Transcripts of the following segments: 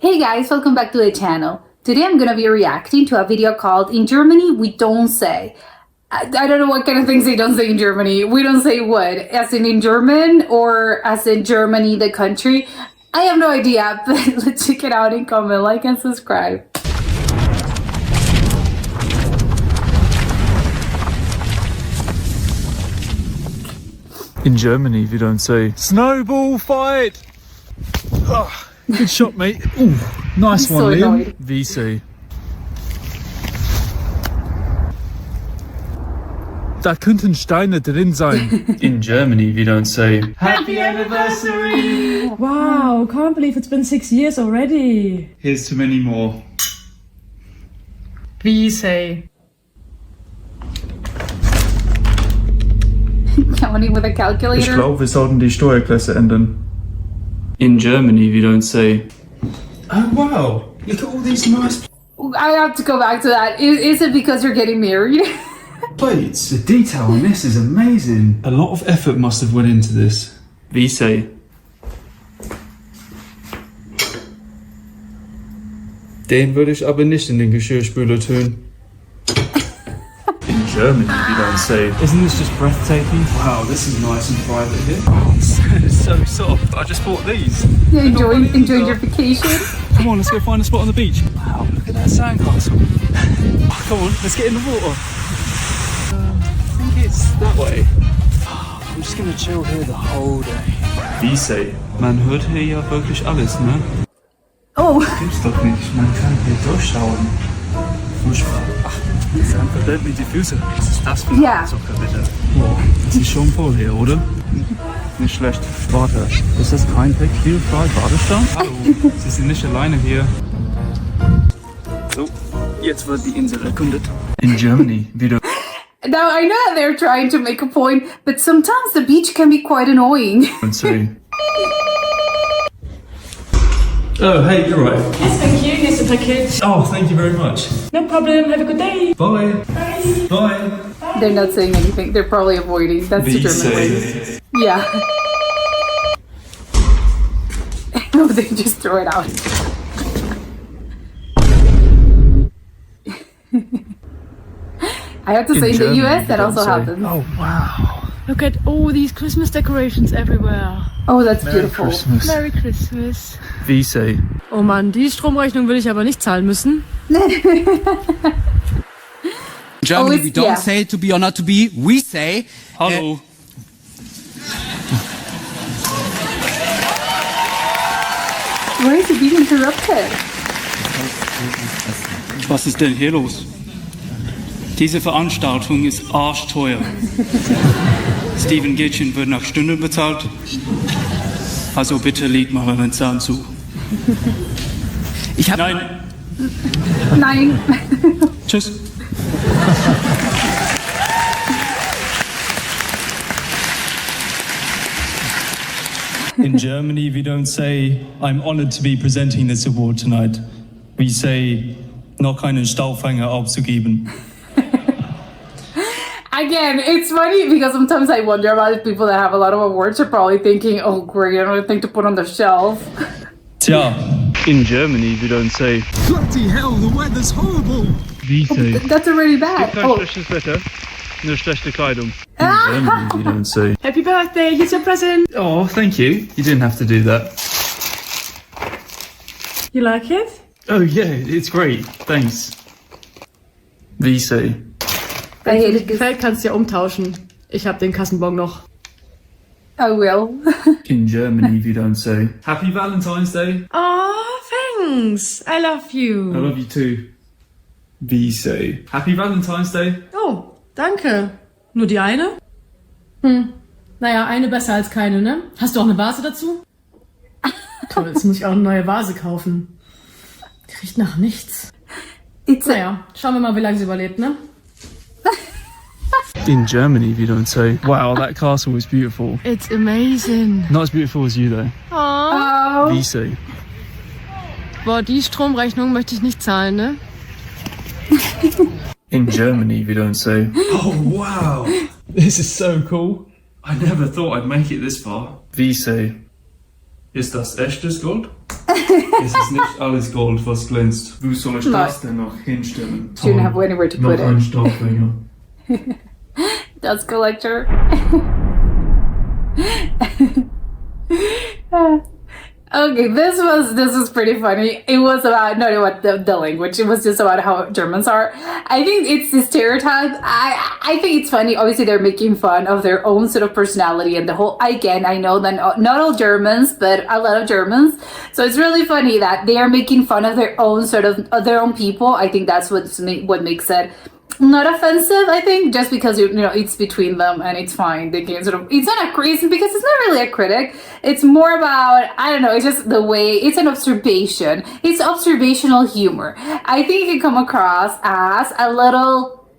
Hey guys, welcome back to the channel. Today I'm gonna be reacting to a video called In Germany We Don't Say. I don't know what kind of things they don't say in Germany. We don't say what? As in German or as in Germany, the country? I have no idea, but let's check it out and comment, like, and subscribe. In Germany, we don't say snowball fight. Oh, good shot, mate. Ooh, nice one, Liam. We say. Da könnten Steine drin sein. In Germany, we don't say Happy Anniversary. Wow, can't believe it's been 6 years already. Here's to many more. We say. Counting with a calculator. Ich glaube, wir sollten die Steuerklasse ändern. In Germany, we don't say. Oh wow! Look at all these nice I have to go back to that. Is it because you're getting married? plates. The detail on this is amazing. A lot of effort must have went into this. We say. Den würde ich aber nicht in den Geschirrspüler tun. In Germany, we don't say. Isn't this just breathtaking? Wow, this is nice and private here. Oh, it's so soft. I just bought these. You enjoying your vacation? Come on, let's go find a spot on the beach. Wow, look at that sandcastle. Come on, let's get in the water. I think it's that way. I'm just gonna chill here the whole day. Wie say? Man hört hier ja wirklich alles, ne? Oh. Gibt's doch nicht. Man kann hier durchschauen. Furchtbar. Ach, dann verdammt mir die Füße. Was ist das für ein Zucker, bitte? Boah, das ist schon voll hier, oder? Nicht schlecht. Warte, ist das kein Textilfrei Badestand? Hallo, Sie sind nicht alleine hier. So, jetzt wird die Insel erkundet. In Germany, wieder. Now I know they're trying to make a point, but sometimes the beach can be quite annoying. Und say. Oh, hey, you're right. Yes, thank you. Here's the package. Oh, thank you very much. No problem. Have a good day. Bye. Bye. Bye. They're not saying anything. They're probably avoiding. That's the German way. Yeah. No, they just throw it out. I have to say, in the US, that also happens. Oh, wow. Look at all these Christmas decorations everywhere. Oh, that's Merry beautiful. Christmas. Merry Christmas. Wie say. Oh Mann, die Stromrechnung will ich aber nicht zahlen müssen. Germany, we don't say to be or not to be, we say. Hallo. Why is he being interrupted? Was ist denn hier los? Diese Veranstaltung ist arschteuer. Steven Gätchen wird nach Stunde bezahlt. Also bitte legt mal euren Zahn zu. Nein. Nein. Tschüss. In Germany, we don't say, I'm honored to be presenting this award tonight. We say, noch einen Staufhänger aufzugeben. Again, it's funny because sometimes I wonder about the people that have a lot of awards are probably thinking, oh great, I don't have anything to put on the shelf. Tja. In Germany, we don't say. Bloody hell, the weather's horrible. Wie say. That's already bad. Kein schlechtes Wetter, nur schlechte Kleidung. In Germany, we don't say. Happy birthday, here's your present. Oh, thank you. You didn't have to do that. You like it? Oh yeah, it's great. Thanks. Wie say. I hate Wenn it. gefällt, kannst du ja umtauschen. Ich hab den Kassenbon noch. I will. In Germany, we don't say. Happy Valentine's Day. Oh, thanks. I love you. I love you too. Wie say. Happy Valentine's Day. Oh, danke. Nur die eine? Naja, eine besser als keine, ne? Hast du auch eine Vase dazu? Toll, jetzt muss ich auch eine neue Vase kaufen. Die riecht nach nichts. Naja, schauen wir mal, wie lange sie überlebt, ne? In Germany, we don't say. Wow, that castle is beautiful. It's amazing. Not as beautiful as you though. Oh. Wie say. Boah, die Stromrechnung möchte ich nicht zahlen, ne? In Germany, we don't say. Oh wow, this is so cool. I never thought I'd make it this far. Wie say. Ist das echtes Gold? Es ist nicht alles Gold, was glänzt. Wo soll ich das denn noch hinstellen? You don't have anywhere to put Noch ein it. Staubfänger. Dust collector. Okay, this was pretty funny. It was about not about the language. It was just about how Germans are. I think it's the stereotype. I think it's funny. Obviously, they're making fun of their own sort of personality and the whole. Again, I know that not all Germans, but a lot of Germans. So it's really funny that they are making fun of their own sort of their own people. I think that's what makes it not offensive. I think just because it's between them and it's fine. They can sort of, it's not a crazy because it's not really a critic. It's more about, I don't know, it's just the way, it's an observation. It's observational humor. I think it can come across as a little,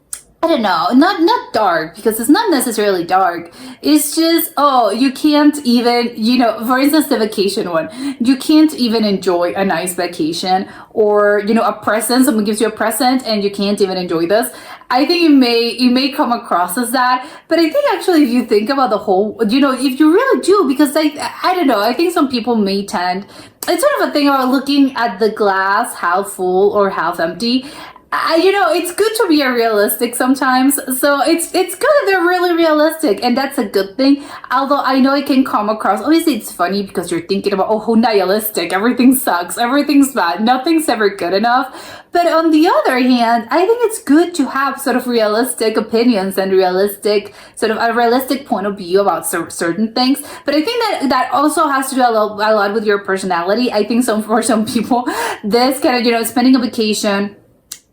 I don't know, not dark, because it's not necessarily dark. It's just, you can't even, for instance, the vacation one, you can't even enjoy a nice vacation or, a present, someone gives you a present and you can't even enjoy this. I think it may come across as that, but I think actually if you think about the whole, if you really do, because I don't know, I think some people may tend, it's sort of a thing about looking at the glass half full or half empty. It's good to be realistic sometimes. So it's good that they're really realistic, and that's a good thing. Although I know it can come across, obviously it's funny because you're thinking about, how nihilistic, everything sucks, everything's bad, nothing's ever good enough. But on the other hand, I think it's good to have sort of realistic opinions and realistic, sort of a realistic point of view about certain things. But I think that also has to do a lot with your personality. I think for some people, this kind of, spending a vacation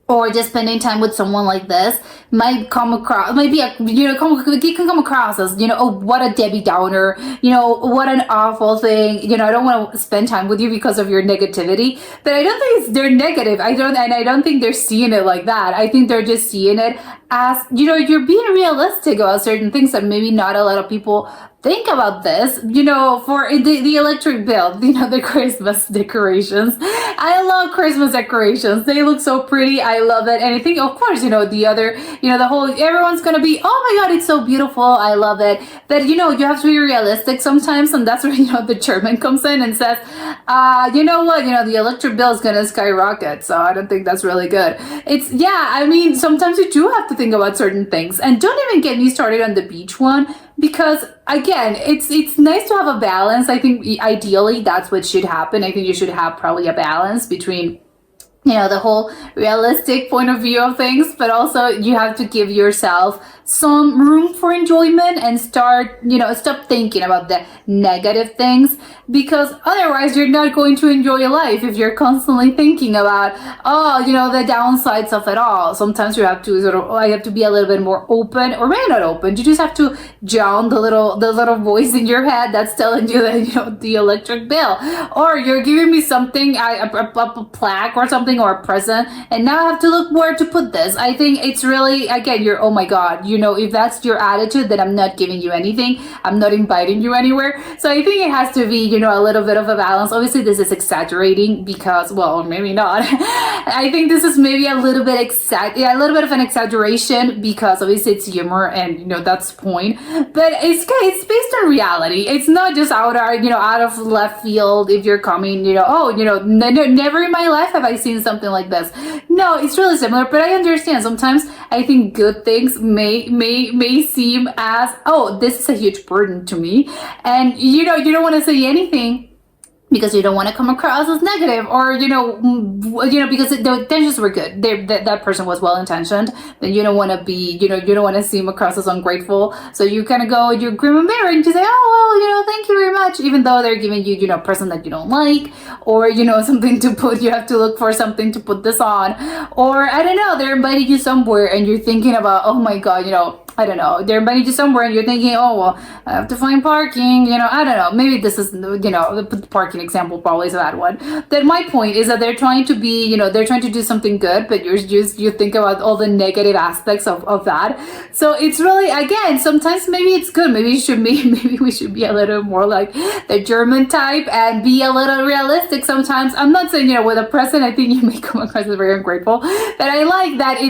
or just spending time with someone like this might come across, it can come across as, what a Debbie Downer, what an awful thing, I don't want to spend time with you because of your negativity. But I don't think they're negative. I don't think they're seeing it like that. I think they're just seeing it as, you're being realistic about certain things that maybe not a lot of people think about this, for the electric bill, the Christmas decorations. I love Christmas decorations. They look so pretty. I love it. And I think, of course, the other, the whole, everyone's going to be, oh my God, it's so beautiful. I love it. But, you have to be realistic sometimes. And that's where, the German comes in and says, you know what, the electric bill is going to skyrocket. So I don't think that's really good. Sometimes you do have to think about certain things. And don't even get me started on the beach one. Because again, it's nice to have a balance. I think ideally that's what should happen. I think you should have probably a balance between, the whole realistic point of view of things, but also you have to give yourself some room for enjoyment and stop thinking about the negative things, because otherwise you're not going to enjoy your life if you're constantly thinking about, the downsides of it all. Sometimes you have to I have to be a little bit more open, or maybe not open. You just have to drown the little voice in your head that's telling you that, the electric bill, or you're giving me something, a plaque or something, or a present, and now I have to look where to put this. I think it's really, again, oh my God, if that's your attitude, then I'm not giving you anything. I'm not inviting you anywhere. So I think it has to be, a little bit of a balance. Obviously, this is exaggerating because, well, maybe not. I think this is maybe a little bit of an exaggeration because obviously it's humor and, that's the point. But it's based on reality. It's not just out of left field if you're coming, never in my life have I seen something like this. No, it's really similar, but I understand. Sometimes I think good things may seem as, this is a huge burden to me, and you don't want to say anything because you don't want to come across as negative, or because the intentions were good. That person was well intentioned. Then you don't want to be, you don't want to seem across as ungrateful. So you kind of go, you grim and bear, and you say, thank you very much, even though they're giving you, a present that you don't like, or something to put. You have to look for something to put this on, or I don't know, they're inviting you somewhere, and you're thinking about, oh my God, I don't know, they're inviting you somewhere and you're thinking, I have to find parking, I don't know, maybe this is, the parking example probably is a bad one. Then my point is that they're trying to be, they're trying to do something good, but you think about all the negative aspects of that. So it's really, again, sometimes maybe it's good. Maybe we should be a little more like the German type and be a little realistic sometimes. I'm not saying, with a present, I think you may come across as very ungrateful, but I like that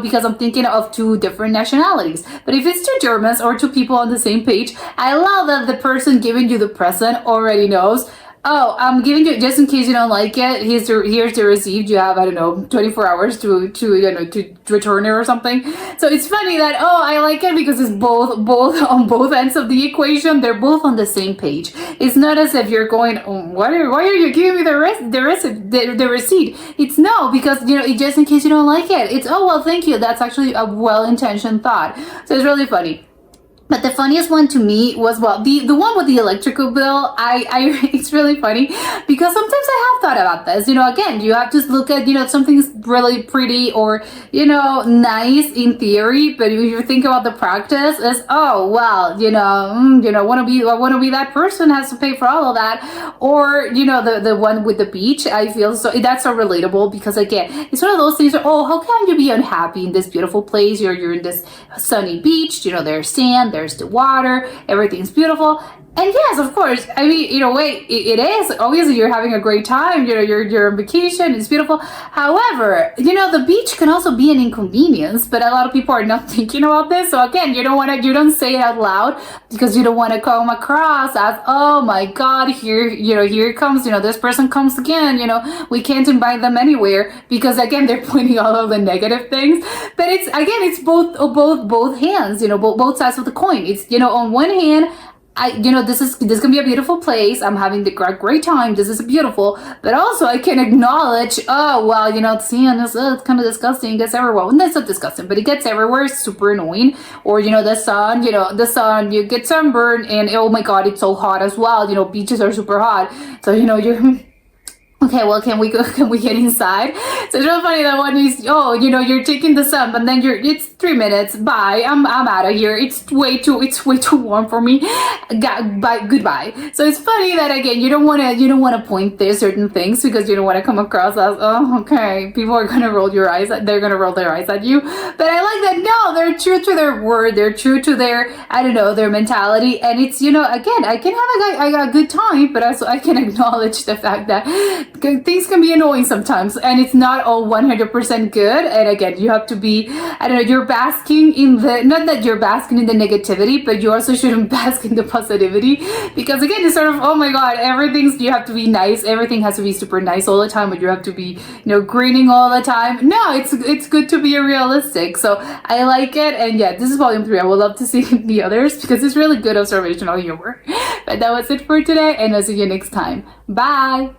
because I'm thinking of two different nationalities. But if it's two Germans or two people on the same page, I love that the person giving you the present already knows, Oh, I'm giving you, just in case you don't like it, here's the receipt. You have, I don't know, 24 hours to return it or something. So it's funny that, oh, I like it because it's both on both ends of the equation. They're both on the same page. It's not as if you're going, oh, why are you giving me the receipt? It's no, because, just in case you don't like it. It's, oh, well, thank you. That's actually a well-intentioned thought. So it's really funny. But the funniest one to me was, well, the one with the electrical bill. It's really funny because sometimes I have thought about this. Again, you have to look at, something's really pretty or, nice in theory, but if you think about the practice, it's, oh, well, I want to be that person has to pay for all of that. Or, the one with the beach, I feel that's so relatable because, again, it's one of those things where, oh, how can you be unhappy in this beautiful place? You're in this sunny beach, there's sand, there's the water, everything's beautiful. And yes, of course, I mean, it is. Obviously, you're having a great time. You're on vacation. It's beautiful. However, the beach can also be an inconvenience, but a lot of people are not thinking about this. So again, you don't say it out loud because you don't want to come across as, oh my God, here it comes, this person comes again, we can't invite them anywhere because again, they're pointing all of the negative things. But it's both hands, both sides of the coin. It's, on one hand, this can be a beautiful place. I'm having the great time. This is beautiful, but also I can acknowledge, oh, well, seeing this, it's kind of disgusting. It gets everywhere. Well, that's not disgusting, but it gets everywhere. It's super annoying. Or, the sun, you get sunburned and oh my God, it's so hot as well. Beaches are super hot. So, you're... Okay, well, can we get inside? So it's really funny that one is, oh, you're taking the sun, but then it's 3 minutes. Bye. I'm out of here. It's way too warm for me. Bye. Goodbye. So it's funny that again, you don't want to point there certain things because you don't want to come across as, oh, okay, people are gonna roll their eyes at you. But I like that. No, they're true to their word. They're true to their, I don't know, their mentality. And it's, again, I can have a good time, but also I can acknowledge the fact that things can be annoying sometimes and it's not all 100% good. And again, you have to be, I don't know, you're basking in not that you're basking in the negativity, but you also shouldn't bask in the positivity because again, it's sort of, oh my God, you have to be nice. Everything has to be super nice all the time, but you have to be, grinning all the time. No, it's good to be realistic. So I like it. And yeah, this is volume 3. I would love to see the others because it's really good observational humor. But that was it for today and I'll see you next time. Bye.